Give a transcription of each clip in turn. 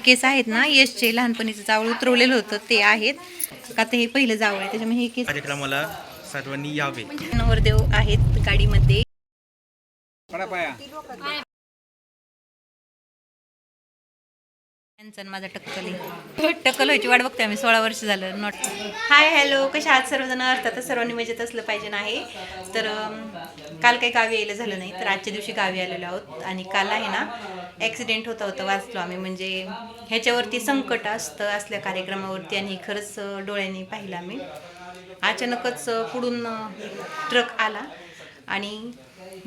केस आहेत ना, यशचे लहानपणीचं जावळ उतरवलेलं होतं ते आहेत का, ते हे पहिलं जावळ आहे त्याच्यामुळे हे केस. कार्यक्रमाला सर्वांनी यावे. नवरदेव आहेत गाडीमध्ये. माझा टक्कल व्हायची वाट बघतोय आम्ही. 16 वर्ष झालं नॉट. हाय हॅलो, कशा आहात सर्वजण? अर्थात सर्वांनी मजेत असलं पाहिजे नाही तर. काल काही गावी यायला झालं नाही तर आजच्या दिवशी गावी आलेलो आहोत. आणि काल आहे ना ॲक्सिडेंट होता वाचलो आम्ही. म्हणजे ह्याच्यावरती संकट असतं असल्या कार्यक्रमावरती, आणि खरंच डोळ्यांनी पाहिलं आम्ही. अचानकच पुढून ट्रक आला आणि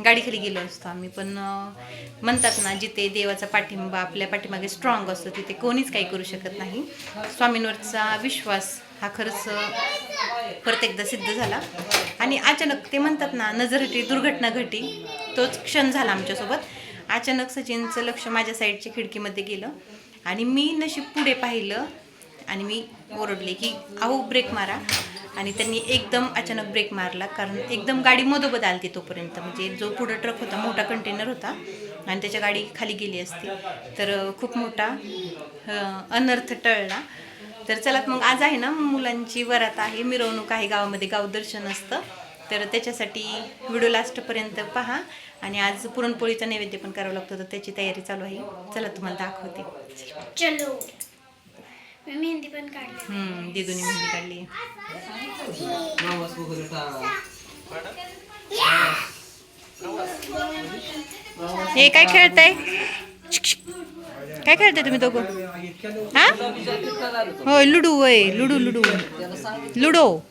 गाडीखाली गेलो असतो आम्ही. पण म्हणतात ना, जिथे देवाचा पाठिंबा आपल्या पाठीमागे स्ट्रॉंग असतो तिथे कोणीच काही करू शकत नाही. स्वामींवरचा विश्वास हा खरंच परत एकदा सिद्ध झाला. आणि अचानक ते म्हणतात ना, नजर हटी दुर्घटना घटी, तोच क्षण झाला आमच्यासोबत. अचानक सचिनचं लक्ष माझ्या साईडच्या खिडकीमध्ये गेलं आणि मी नशीब पुढे पाहिलं आणि मी ओरडले की अहो ब्रेक मारा. आणि त्यांनी एकदम अचानक ब्रेक मारला, कारण एकदम गाडी मधोमध आली तोपर्यंत. म्हणजे जो पुढं ट्रक होता, मोठा कंटेनर होता आणि त्याच्या गाडी खाली गेली असती तर खूप मोठा अनर्थ टळला. तर चला मग आज आहे ना मुलांची वरात आहे, मिरवणूक आहे गावामध्ये, गावदर्शन असतं. तर त्याच्यासाठी व्हिडिओ लास्टपर्यंत पहा. आणि आज पुरणपोळीचा नैवेद्य पण करावं लागतं तर त्याची तयारी चालू आहे. चला तुम्हाला दाखवते. चलो, मी मेहंदी पण काढली. दिदूनी मेहंदी काढली. हे काय खेळताय? काय खेळताय तुम्ही दोघं? हा होय, लुडो. वय लुडो लुडो लुडो.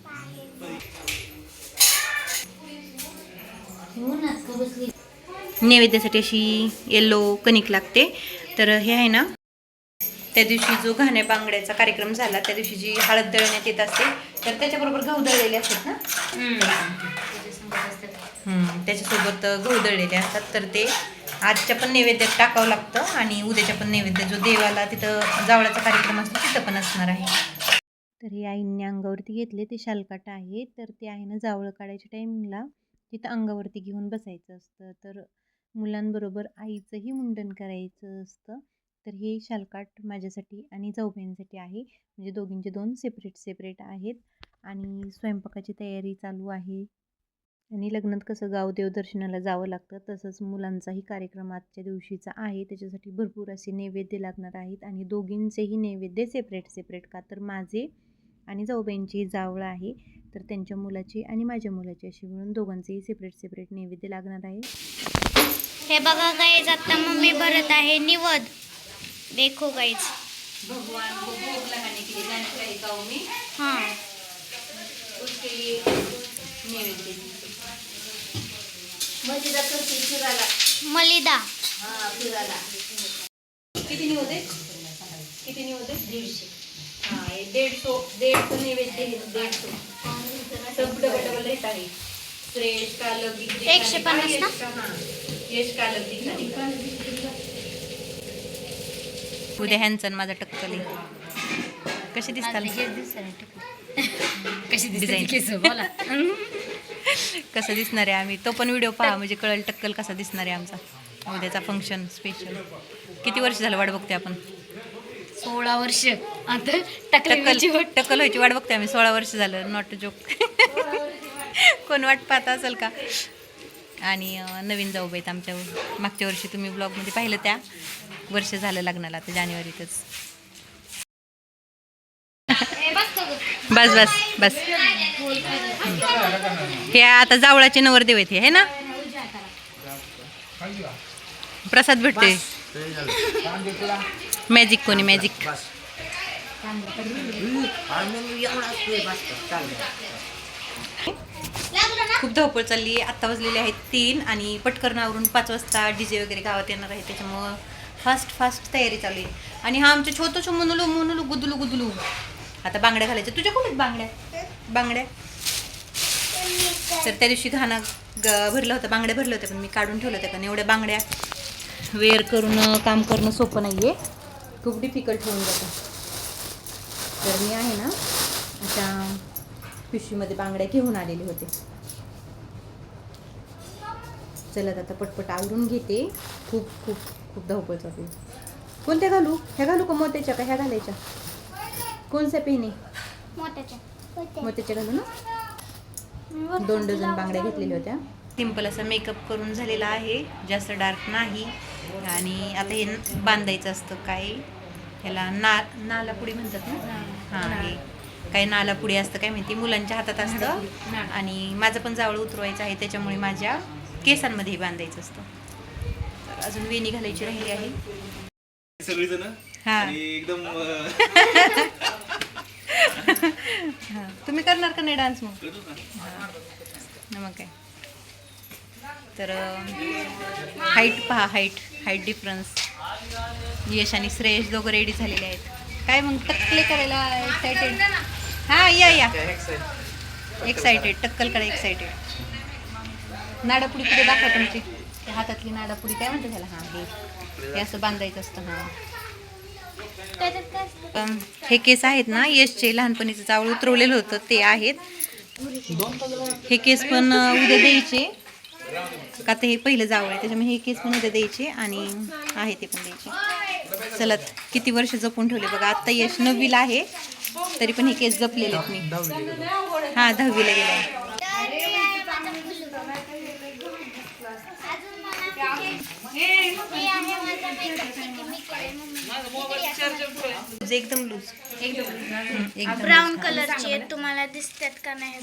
नैवेद्यासाठी अशी येल्लो कणिक लागते. तर हे आहे ना, त्या दिवशी जो घाण्या बांगड्याचा कार्यक्रम झाला त्या दिवशी जी हळद दळण्यात येत असते तर त्याच्याबरोबर गहू दळलेले असतात ना. त्याच्यासोबत गहू दळलेले असतात. तर ते आजच्या पण नैवेद्यात टाकावं लागतं आणि उद्याच्या पण नैवेद्य जो देवाला तिथं जावळाचा कार्यक्रम असतो तिथं पण असणार आहे. तर हे आईंनी अंगावरती घेतले ते शालकाट आहे. तर ते आहे ना जावळ काढायच्या टायमिंगला तिथं अंगावरती घेऊन बसायचं असतं. तर मुलांबरोबर आईचंही मुंडन करायचं असतं. तर हे शालकाट माझ्यासाठी आणि जाऊबाईंसाठी आहे. म्हणजे दोघींचे 2 सेपरेट आहेत. आणि स्वयंपाकाची तयारी चालू आहे. आणि लग्नात कसं गाव देवदर्शनाला जावं लागतं तसंच मुलांचाही कार्यक्रम आजच्या दिवशीचा आहे. त्याच्यासाठी भरपूर असे नैवेद्य लागणार आहेत. आणि दोघींचेही नैवेद्य सेपरेट का तर माझे आणि जाऊबाईंची जावळ आहे तर त्यांच्या मुलाची आणि माझ्या मुलाची अशी मिळून दोघांचेही सेपरेट नैवेद्य लागणार आहे. हे बघा गाईज, आता मम्मी भरत आहे निवद. देखो गाईज, भगवान को भोग लगाने के लिए जाने का है गाँव में. हाँ, उसके लिए नैवेद्य मलिदा करते फिरायला. मलिदा. हाँ, फिरायला. किती निवद आहे? 150. हाँ, ये 150 नैवेद्य है. 150 सब डबल रेट आहे. श्रेष्ठ का अलग दिख रहा है. 150 ना? हाँ, यश का अलग दिख रहा है. उद्या ह्यांचं माझा टक्कल आहे. कशी दिसतात? कशी डिझाईन कसं दिसणार आहे आम्ही, तो पण व्हिडिओ पहा म्हणजे कळेल टक्कल कसा दिसणार आहे आमचा उद्याचा फंक्शन स्पेशल. किती वर्ष झालं वाट बघते आपण? 16 वर्ष. आता टक्कल व्हायची वाट बघते आम्ही. 16 वर्ष झालं. Not joke. कोण वाट पाहत असेल का? आणि नवीन जाऊबाईत आमच्या मागच्या वर्षी तुम्ही ब्लॉगमध्ये पाहिलं, त्या वर्ष झालं लग्नाला आता जानेवारीतच. बस हे आता जावळाचे नवरदेव आहेत हे ना. प्रसाद भेटते. मॅजिक कोणी मॅजिक. खूप धावपळ चालली. आत्ता वाजलेले आहेत 3 आणि पटकन आवरून 5 वाजता डीजे वगैरे गावात येणार आहे. त्याच्यामुळं फास्ट तयारी चालू आहे. आणि हा आमचं छोटंसं मुनुलू गुदलू. आता बांगड्या घालायच्या. तुझ्या कुठे बांगड्या? तर त्या दिवशी घाणा भरला होता, बांगड्या भरल्या होत्या पण मी काढून ठेवल्या होत्या. कारण एवढ्या बांगड्या वेअर करून काम करणं सोपं नाही आहे. खूप डिफिकल्ट होऊन जातं. तर मी आहे ना अशा पिशवीमध्ये बांगड्या घेऊन आलेले होते. चला आता पटपट आवरून घेते. खूप धावपळ चालू. कोणत्या घालू? ह्या घालू का मोत्याच्या का ह्या घालायच्या? कोणत्या पेनी? मोत्याच्या घालू ना. 2 डझन बांगड्या घेतलेल्या होत्या. सिंपल असा मेकअप करून झालेला आहे, जास्त डार्क नाही. आणि आता हे बांधायचं असतं काय ह्याला नालापुडी म्हणतात ना. हां, हे काय नालापुडी असतं काय माहिती, मुलांच्या हातात असतं. आणि माझं पण जावळ उतरवायचं आहे, त्याच्यामुळे माझ्या केसांमध्ये बांधायचं असतं. तर अजून वेणी घालायची राहिली आहे. सगळीजण हां एकदम हां, तुम्ही करणार का नाही डान्स मग? मग काय तर हाईट पहा, हाईट डिफरन्स. यश आणि श्रेयश दोघं रेडी झालेले आहेत. काय मग टक्कले करायला एक्सायटेड? हां या एक्सायटेड, टक्कल करा एक्सायटेड. नाडापुडी पुढे दाखवा तुमची, त्या हातातली नाडापुडी काय म्हणते त्याला? हां, हे असं बांधायचं असतं. हां, हे केस आहेत ना यशचे, लहानपणीचं जावळ उतरवलेलं होतं ते आहेत. हे केस पण उद्या द्यायचे का, ते हे पहिलं जावळ आहे त्याच्यामुळे हे केस पण उद्या द्यायचे आणि आहे ते पण द्यायचे. चला, किती वर्ष जपून ठेवले बघा. आत्ता यश 9वीला आहे तरी पण हे केस जपलेले आहेत मी. हां, 10वीला गेले. एकदम लूज, एकदम ब्राऊन कलरचे तुम्हाला दिसतात का नाही?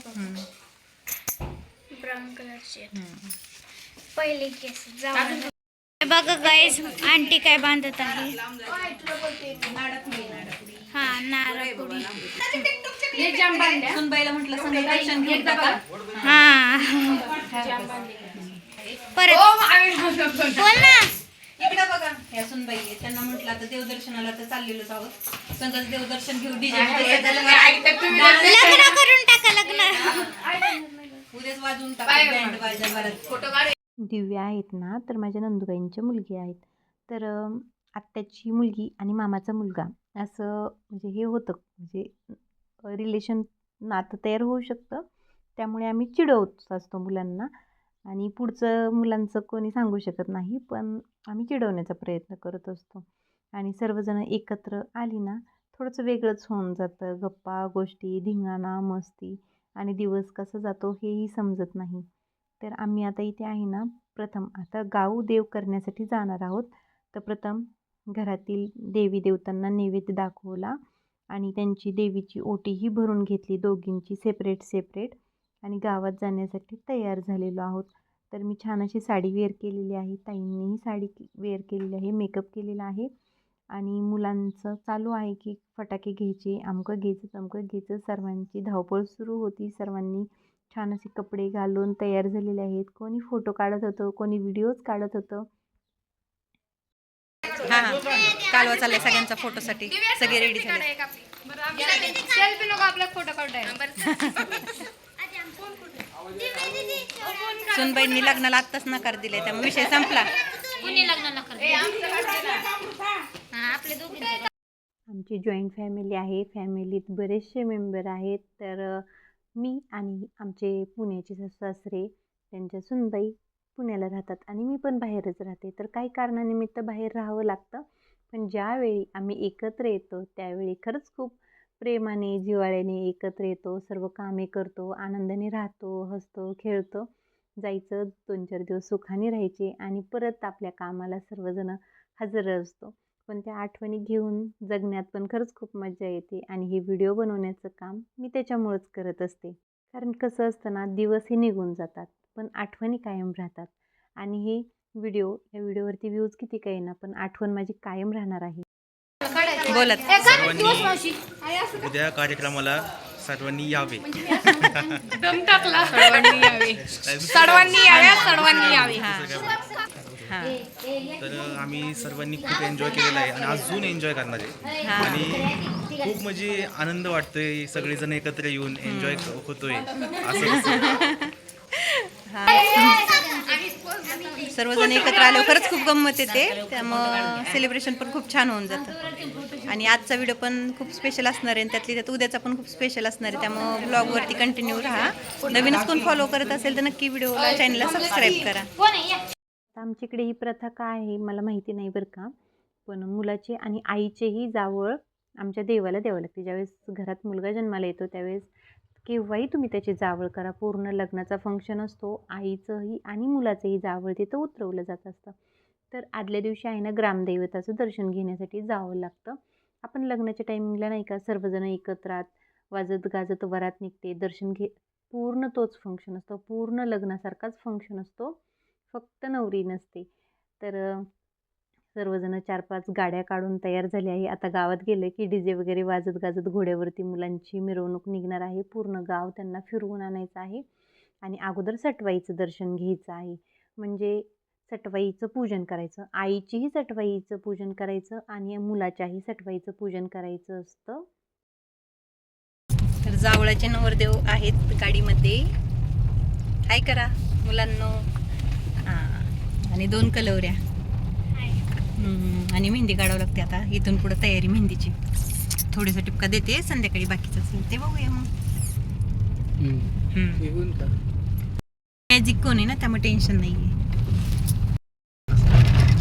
ब्राऊन कलरचे पहिले केस जाऊ. बघा गाईज, आंटी काय बांधत आहे. हा, नारळपुडी. सुनबाईला म्हटलं संग दर्शन घेऊन टाका. हा, परत बोल ना. इकडे बघा, ह्या सुनबाई आहे, त्यांना म्हटलं आता देवदर्शनाला तर चाललेलोच आहोत, संगच देवदर्शन घेऊ. डीजे लग्न करून टाका, लग्न उद्याच वाजवून टाका बँड वाजवा बरं. दिव्या आहेत ना, तर माझ्या नंदुबाईंच्या मुलगी आहेत. तर आत्याची मुलगी आणि मामाचा मुलगा असं म्हणजे हे होतं, म्हणजे रिलेशन नातं तयार होऊ शकतं. त्यामुळे आम्ही चिडवत असतो मुलांना आणि पुढचं मुलांचं कोणी सांगू शकत नाही, पण आम्ही चिडवण्याचा प्रयत्न करत असतो. आणि सर्वजण एकत्र आली ना थोडंसं वेगळंच होऊन जातं. गप्पा गोष्टी, धिंगाणा, मस्ती आणि दिवस कसा जातो हेही समजत नाही. तर आम्ही आता इथे आहे ना, प्रथम आता गाऊ देव करण्यासाठी जाणार आहोत. तर प्रथम घरातील देवी देवतांना नैवेद्य दाखवला आणि त्यांची देवीची ओटीही भरून घेतली, दोघींची सेपरेट. आणि गावात जाण्यासाठी तयार झालेलो आहोत. तर मी छान अशी साडी वेअर केलेली आहे, ताईंनीही साडी वेअर केलेली आहे, मेकअप केलेला आहे. आणि मुलांचं चालू आहे की फटाके घ्यायचे, अमकं घ्यायचं. सर्वांची धावपळ सुरू होती. सर्वांनी छान असे कपडे घालून तयार झालेले आहेत. कोणी फोटो काढत होतं, कोणी व्हिडिओज काढत होतं. हां, कालवा चाललाय सगळ्यांचा फोटोसाठी, सगळे रेडी झाले. सुनबाईंनी लग्नाला आत्ताच नकार दिलाय, त्यामुळे विषय संपला. आमची जॉईंट फॅमिली आहे, फॅमिलीत बरेचसे मेंबर आहेत. तर मी आणि आमचे पुण्याचे सासरे, त्यांच्या सुनबाई पुण्याला राहतात आणि मी पण बाहेरच राहते. तर काही कारणानिमित्त बाहेर राहावं लागतं. पण ज्यावेळी आम्ही एकत्र येतो त्यावेळी खरंच खूप प्रेमाने, जिव्हाळ्याने एकत्र येतो, सर्व कामे करतो, आनंदाने राहतो, हसतो, खेळतो. जायचं, 2-4 दिवस सुखाने राहायचे आणि परत आपल्या कामाला सर्वजण हजर असतो. पण त्या आठवणी घेऊन जगण्यात पण खरंच खूप मजा येते. आणि हे व्हिडिओ बनवण्याचं काम मी त्याच्यामुळंच करत असते. कारण कसं असतं ना, दिवस हे निघून जातात पण आठवणी कायम राहतात. आणि हे या व्हिडिओवरती व्ह्यूज किती काही ना, पण आठवण माझी कायम राहणार आहे. बोलत सर्वांनी उद्या कार्यक्रमाला सर्वांनी यावे. सर्वांनी यावे. हां, तर आम्ही सर्वांनी खूप एन्जॉय केलेला आहे आणि अजून एन्जॉय करणार आहे. आणि खूप म्हणजे आनंद वाटतोय, सगळेजण एकत्र येऊन एन्जॉय होतोय असं. सर्वजण एकत्र आल्यावर खरंच खूप गंमत येते, त्यामुळं सेलिब्रेशन पण खूप छान होऊन जातं. आणि आजचा व्हिडिओ पण खूप स्पेशल असणार आहे आणि त्यात उद्याचा पण खूप स्पेशल असणार आहे. त्यामुळं ब्लॉगवरती कंटिन्यू राहा. नवीनच कोण फॉलो करत असेल तर नक्की चॅनलला सबस्क्राईब करा. आमच्याकडे ही प्रथा काय आहे मला माहिती नाही बरं का, पण मुलाचे आणि आईचेही जावळ आमच्या देवाला द्यावं लागते. ज्यावेळेस घरात मुलगा जन्माला येतो त्यावेळेस केव्हाही तुम्ही त्याची जावळ करा. पूर्ण लग्नाचा फंक्शन असतो, आईचंही आणि मुलाचंही जावळ तिथं उतरवलं जात असतं. तर आदल्या दिवशी आहे ना ग्रामदैवताचं दर्शन घेण्यासाठी जावं लागतं. आपण लग्नाच्या टायमिंगला नाही का सर्वजण एकत्रात वाजत गाजत वरात निघते, दर्शन पूर्ण तोच फंक्शन असतो, पूर्ण लग्नासारखाच फंक्शन असतो, फक्त नवरी नसते. तर सर्वजण 4-5 गाड्या काढून तयार झाली आहे. आता गावात गेलं की डीजे वगैरे वाजत गाजत घोड्यावरती मुलांची मिरवणूक निघणार आहे. पूर्ण गाव त्यांना फिरवून आणायचं आहे आणि अगोदर सटवाईचं दर्शन घ्यायचं आहे. म्हणजे सटवाईचं पूजन करायचं, आईचीही सटवाईचं पूजन करायचं आणि मुलाच्याही सटवाईचं पूजन करायचं असतं. तर जावळाचे नवरदेव आहेत गाडीमध्ये. हाय करा मुलांनो. हां, आणि 2 कलवऱ्या आणि मेहंदी काढावं लागते. आता इथून पुढे तयारी मेहंदीची. थोडीसा टिपका देते, संध्याकाळी बाकीचं असेल ते बघूया मग. मॅजिक कोण आहे ना त्यामुळे टेन्शन नाही आहे.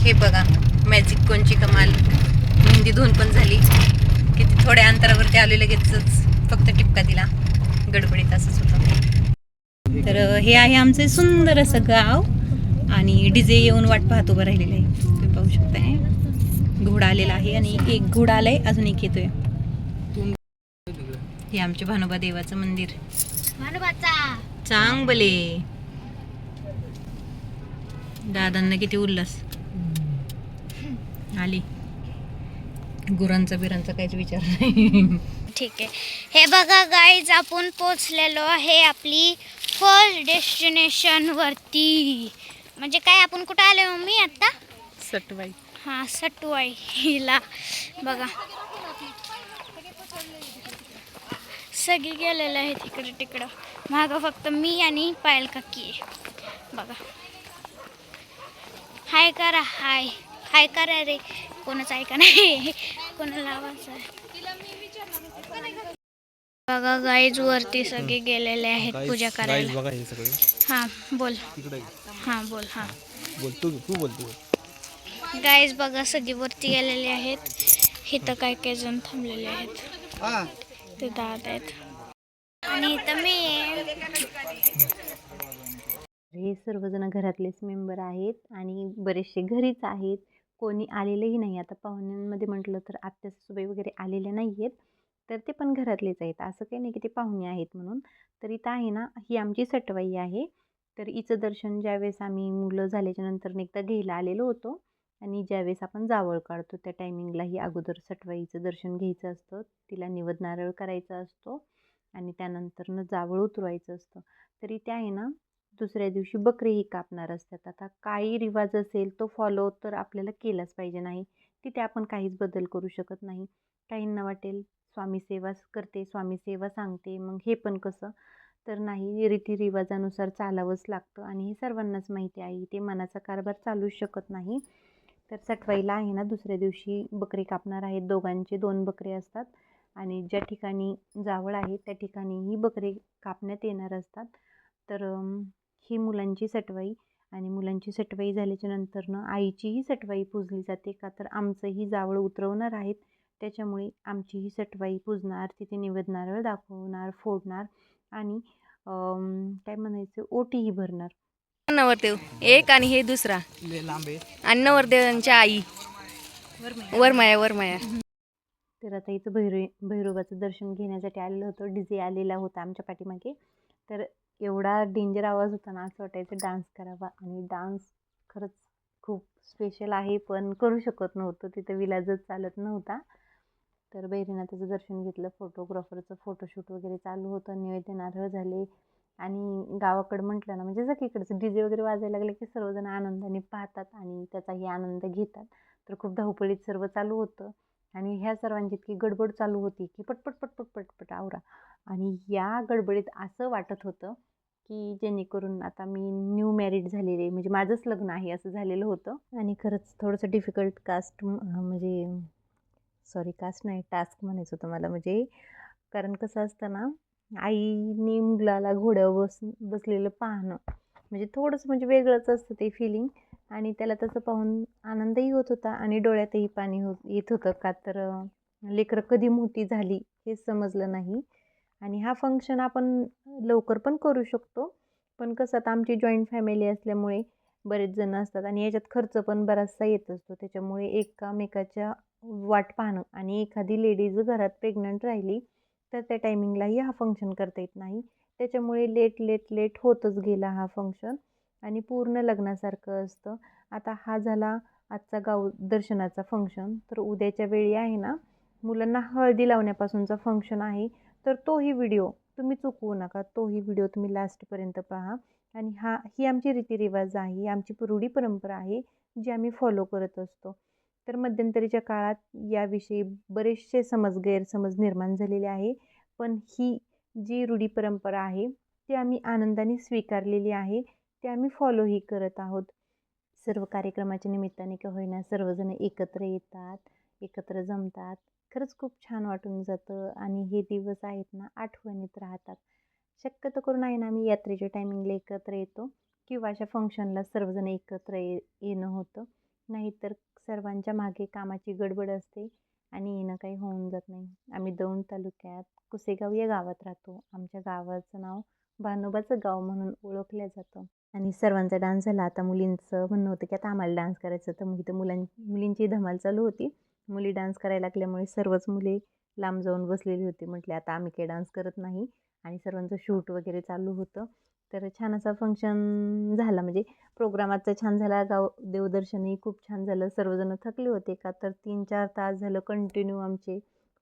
हे बघा मॅजिक कोणची कमाल. मेहंदी धुवून पण झाली, किती थोड्या अंतरावरती आले लगेचच फक्त टिपका दिला. गडबडीत असंच होतं. तर हे आहे आमचे सुंदर असं गाव आणि डीजे येऊन वाट पाहत उभं राहिलेलं आहे. तुम्ही पाहू शकताय घोडा आलेला आहे आणि एक घोडा आलाय, अजून एक येतोय. हे आमचे भानोबा देवाचं मंदिर. चांगले दादांना किती उल्हास. आली गुरांचा बिरांचा काहीच विचार नाही. ठीक आहे. हे बघा गाईज, आपण पोचलेलो आहे आपली फर्स्ट डेस्टिनेशन वरती. म्हणजे काय, आपण कुठं आले मम्मी आता? सटवाई. हां, सटवाईला. बघा सगळी गेलेलं आहे तिकडं तिकडं. मागं फक्त मी आणि पायल काकी आहे. बघा हाय करा, हाय हाय करा रे. कोणाचं ऐका नाही, कोणाला आवाज आहे. बघा गाईज वरती सगळे गेलेले आहेत पूजा करायला. बघा हे सगळे. हां बोल. तिकडे हां बोल. हां बोल, तू बोलतो. गाईज बघा सगळे वरती गेलेले आहेत. इथं काय काय जण थांबलेले आहेत. ते दादा आहेत आणि इथं मी आहे. हे सर्वजण घरातलेच मेंबर आहेत आणि बरेचसे घरीच आहेत, कोणी आलेलेही नाही. आता पाहुण्यांमध्ये म्हटलं तर आत्या सासूबाई वगैरे आलेल्या नाही आहेत, तर ते पण घरातलेच आहेत. असं काही नाही की ते पाहुणे आहेत म्हणून. तर इथं आहे ना ही आमची सटवाई आहे. तर हिचं दर्शन ज्यावेळेस आम्ही मुलं झाल्याच्या नंतर एकदा घ्यायला आलेलो होतो आणि ज्यावेळेस आपण जावळ काढतो त्या टायमिंगलाही अगोदर सटवाईचं दर्शन घ्यायचं असतं, तिला निवद नारळ करायचा असतो आणि त्यानंतरनं जावळ उतरवायचं असतं. तरी त्या आहे ना दुसऱ्या दिवशी बकरीही कापणार असतात. आता काही रिवाज असेल तो फॉलो तर आपल्याला केलाच पाहिजे नाही, तिथे आपण काहीच बदल करू शकत नाही. काहींना वाटेल स्वामी सेवा करते, स्वामी सेवा सांगते, मग हे पण कसं, तर नाही, रीतिरिवाजानुसार चालावंच लागतं आणि हे सर्वांनाच माहिती आहे. ते मनाचा कारभार चालूच शकत नाही. तर सटवाईला आहे ना दुसऱ्या दिवशी बकरी कापणार आहेत. दोघांचे 2 बकरे असतात आणि ज्या ठिकाणी जावळ आहे त्या ठिकाणी ही बकरी कापण्यात येणार असतात. तर ही मुलांची सटवाई आणि मुलांची सटवाई झाल्याच्या नंतरनं आईचीही सटवाई पूजली जाते. का तर आमचंही जावळ उतरवणार आहेत, त्याच्यामुळे आमचीही सटवाई पूजणार, तिथे निवेद नारळ दाखवणार, फोडणार आणि काय म्हणायचं ओटीही भरणार. नवरदेव एक आणि हे दुसरा आणि नवरदेवांच्या आई वरमाया. तर आता इथं भैरोबाचं दर्शन घेण्यासाठी आलेलं होतं. डीजे आलेला होता आमच्या पाठीमागे. तर एवढा डेंजर आवाज होता ना, असं वाटायचं डान्स करावा आणि डान्स खरंच खूप स्पेशल आहे, पण करू शकत नव्हतं, तिथं विलाजच चालत नव्हता. तर भैरवनाथाचं दर्शन घेतलं, फोटोग्राफरचं फोटोशूट वगैरे चालू होतं, निवेद नारळ झाले आणि गावाकडं म्हटलं ना म्हणजे सगळीकडचं डीजे वगैरे वाजायला लागले की सर्वजण आनंदाने पाहतात आणि त्याचाही आनंद घेतात. तर खूप धावपळीत सर्व चालू होतं आणि ह्या सर्वांची इतकी गडबड चालू होती की पटपट पटपट पटपट आवरा. आणि या गडबडीत असं वाटत होतं की जेणेकरून आता मी न्यू मॅरिड झालेले, म्हणजे माझंच लग्न आहे असं झालेलं होतं. आणि खरंच थोडंसं डिफिकल्ट म्हणजे कास्ट नाही, टास्क म्हणायचं होतं मला. म्हणजे कारण कसं असतं ना, आईने मुलाला घोड्यावर बसलेलं पाहणं म्हणजे थोडंसं म्हणजे वेगळंच असतं ते फिलिंग. आणि त्याला तसं पाहून आनंदही होत होता आणि डोळ्यातही पाणी येत होतं का तर लेकरं कधी मोठी झाली हे समजलं नाही. आणि हा फंक्शन आपण लवकर पण करू शकतो, पण कसं आता आमची जॉईंट फॅमिली असल्यामुळे बरेच जण असतात आणि याच्यात खर्च पण बराचसा येत असतो. त्याच्यामुळे एकामेकाच्या वाट पाहणं आणि एखादी लेडीज घरात प्रेग्नंट राहिली तर त्या टायमिंगलाही हा फंक्शन करता येत नाही. त्याच्यामुळे लेट होतच गेला हा फंक्शन आणि पूर्ण लग्नासारखं असतं. आता हा झाला आजचा गाव दर्शनाचा फंक्शन. तर उद्याच्या वेळी आहे ना, मुलांना हळदी लावण्यापासूनचा फंक्शन आहे. तर तोही व्हिडिओ तुम्ही चुकवू नका. तोही व्हिडिओ तुम्ही लास्टपर्यंत पहा. आणि ही आमची रीतिरिवाज आहे, ही आमची रूढी परंपरा आहे, जी आम्ही फॉलो करत असतो. तर मध्यंतरीच्या काळात याविषयी बरेचसे गैरसमज निर्माण झालेले आहे. पण ही जी रूढी परंपरा आहे ती आम्ही आनंदाने स्वीकारलेली आहे. ते आम्ही फॉलोही करत आहोत. सर्व कार्यक्रमाच्या निमित्ताने का होईना सर्वजण एकत्र येतात, एकत्र जमतात. खरंच खूप छान वाटून जातं आणि हे दिवस आहेत ना आठवणीत राहतात. शक्यतो करून आहे ना आम्ही यात्रेच्या टायमिंगला एकत्र येतो किंवा अशा फंक्शनला सर्वजण एकत्र येणं होतं. नाहीतर सर्वांच्या मागे कामाची गडबड असते आणि येणं काही होऊन जात नाही. आम्ही दौंड तालुक्यात कुसेगाव या गावात राहतो. आमच्या गावाचं नाव भानोबाचं गाव म्हणून ओळखलं जातं. आणि सर्वांचा डान्स झाला. आता मुलींचं म्हणणं होतं की आता आम्हाला डान्स करायचं. तर मग इथं मुलींची धमाल चालू होती. मुली डान्स करायला लागल्यामुळे सर्वच मुले लांब जाऊन बसलेली होती. म्हटले आता आम्ही काही डान्स करत नाही. आणि सर्वांचं शूट वगैरे चालू होतं. तर छान असा फंक्शन झाला, म्हणजे प्रोग्राम आजचा छान झाला. देवदर्शनही खूप छान झालं. सर्वजण थकले होते का तर 3-4 तास झालं कंटिन्यू आमचे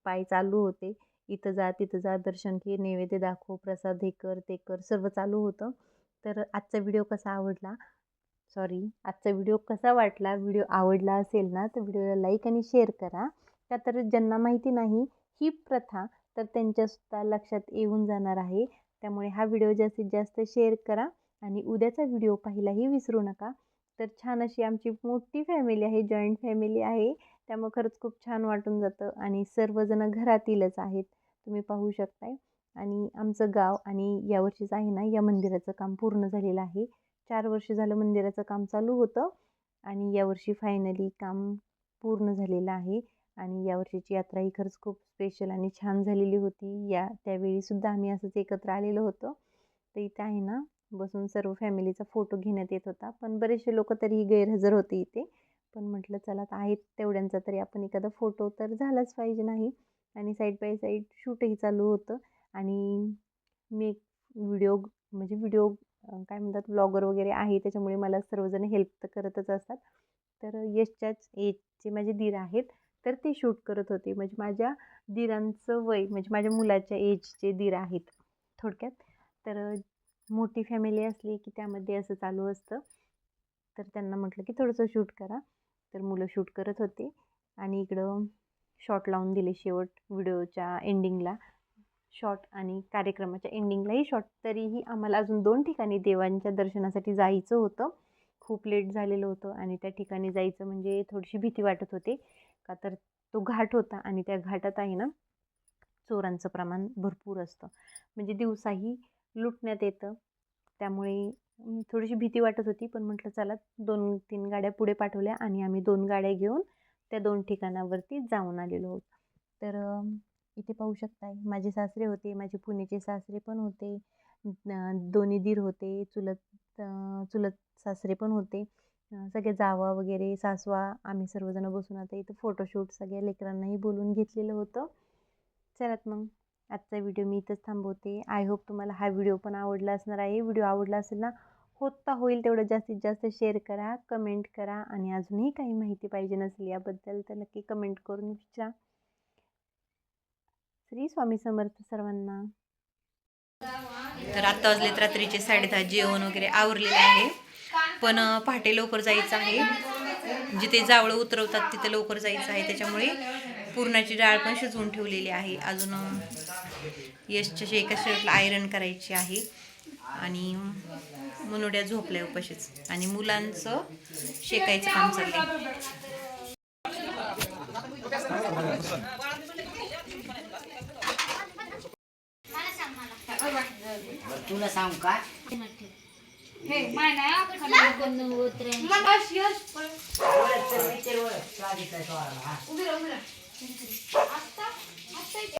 पाय चालू होते. इथं जा तिथं जा, दर्शन घे, नैवेद्य दाखव, प्रसाद हे कर ते कर, सर्व चालू होतं. तर आजचा व्हिडिओ कसा वाटला, व्हिडिओ आवडला असेल ना तर व्हिडिओला लाईक आणि शेअर करा. का तर ज्यांना माहिती नाही ही प्रथा तर त्यांच्यासुद्धा लक्षात येऊन जाणार आहे. त्यामुळे हा व्हिडिओ जास्तीत जास्त शेअर करा आणि उद्याचा व्हिडिओ पाहायलाही विसरू नका. तर छान अशी आमची मोठी फॅमिली आहे, जॉईंट फॅमिली आहे. त्यामुळे खरंच खूप छान वाटून जातं आणि सर्वजण घरातीलच आहेत, तुम्ही पाहू शकताय. आणि आमचं गाव आणि यावर्षीच आहे ना या मंदिराचं काम पूर्ण झालेलं आहे. 4 वर्ष झालं मंदिराचं काम चालू होतं आणि यावर्षी फायनली काम पूर्ण झालेलं आहे. आणि यावर्षीची यात्रा ही खरंच खूप स्पेशल आणि छान झालेली होती. त्यावेळीसुद्धा आम्ही असंच एकत्र आलेलो होतो. तर इथे आहे ना बसून सर्व फॅमिलीचा फोटो घेण्यात येत होता. पण बरेचसे लोक तरीही गैरहजर होते इथे. पण म्हटलं चला आता आहेत तेवढ्यांचा तरी आपण एखादा फोटो तर झालाच पाहिजे नाही. आणि साईड बाय साईड शूटही चालू होतं. आणि मी एक व्हिडिओ काय म्हणतात ब्लॉगर वगैरे आहे, त्याच्यामुळे मला सर्वजण हेल्प तर करतच असतात. तर यशच्याच एजचे माझे दीर आहेत तर ते शूट करत होते. म्हणजे माझ्या दीरांचं वय म्हणजे माझ्या मुलाच्या एजचे दीर आहेत थोडक्यात. तर मोठी फॅमिली असली की त्यामध्ये असं चालू असतं. तर त्यांना म्हटलं की थोडंसं शूट करा. तर मुलं शूट करत होते आणि इकडं शॉट लावून दिले शेवट व्हिडिओच्या एंडिंगला शॉट आणि कार्यक्रमाच्या एंडिंगलाही शॉट. तरीही आम्हाला अजून 2 ठिकाणी देवांच्या दर्शनासाठी जायचं होतं. खूप लेट झालेलं होतं आणि त्या ठिकाणी जायचं म्हणजे थोडीशी भीती वाटत होते. का तर तो घाट होता आणि त्या घाटात आहे ना चोरांचं प्रमाण भरपूर असतं. म्हणजे दिवसाही लुटण्यात येतं. त्यामुळे थोडीशी भीती वाटत होती. पण म्हटलं चला 2-3 गाड्या पुढे पाठवल्या आणि आम्ही 2 गाड्या घेऊन त्या 2 ठिकाणावरती जाऊन आलेलो आहोत. तर इथे पाहू शकताय माझे सासरे होते, माझे पुण्याचे सासरे पण होते, दोन्ही दीर होते, चुलत सासरे पण होते, सगळे जावा वगैरे सासवा. आम्ही सर्वजण बसून आता इथं फोटोशूट सगळ्या लेकरांनाही बोलून घेतलेलं होतं. चलात मग आजचा व्हिडिओ मी इथंच थांबवते. आय होप तुम्हाला हा व्हिडिओ पण आवडला असणार आहे. व्हिडिओ आवडला असेल ना होईल तेवढं जास्तीत जास्त शेअर करा, कमेंट करा आणि अजूनही काही माहिती पाहिजे नसेल याबद्दल तर नक्की कमेंट करून विचारा. श्री स्वामी समर्थ सर्वांना. तर आत्ता वाजलेत रात्रीचे 10:30. जेवण वगैरे आवरलेले आहे. पण पहाटे लवकर जायचं आहे. जिथे जावळं उतरवतात तिथे लवकर जायचं आहे. त्याच्यामुळे पुरणाची डाळ पण शिजवून ठेवलेली आहे. अजून यशच्या एका शर्टला आयरन करायची आहे. आणि मुनुड्या झोपल्या उपाशीच आणि मुलांचं शेकायचं काम चाललंय. तुला सांगू का आता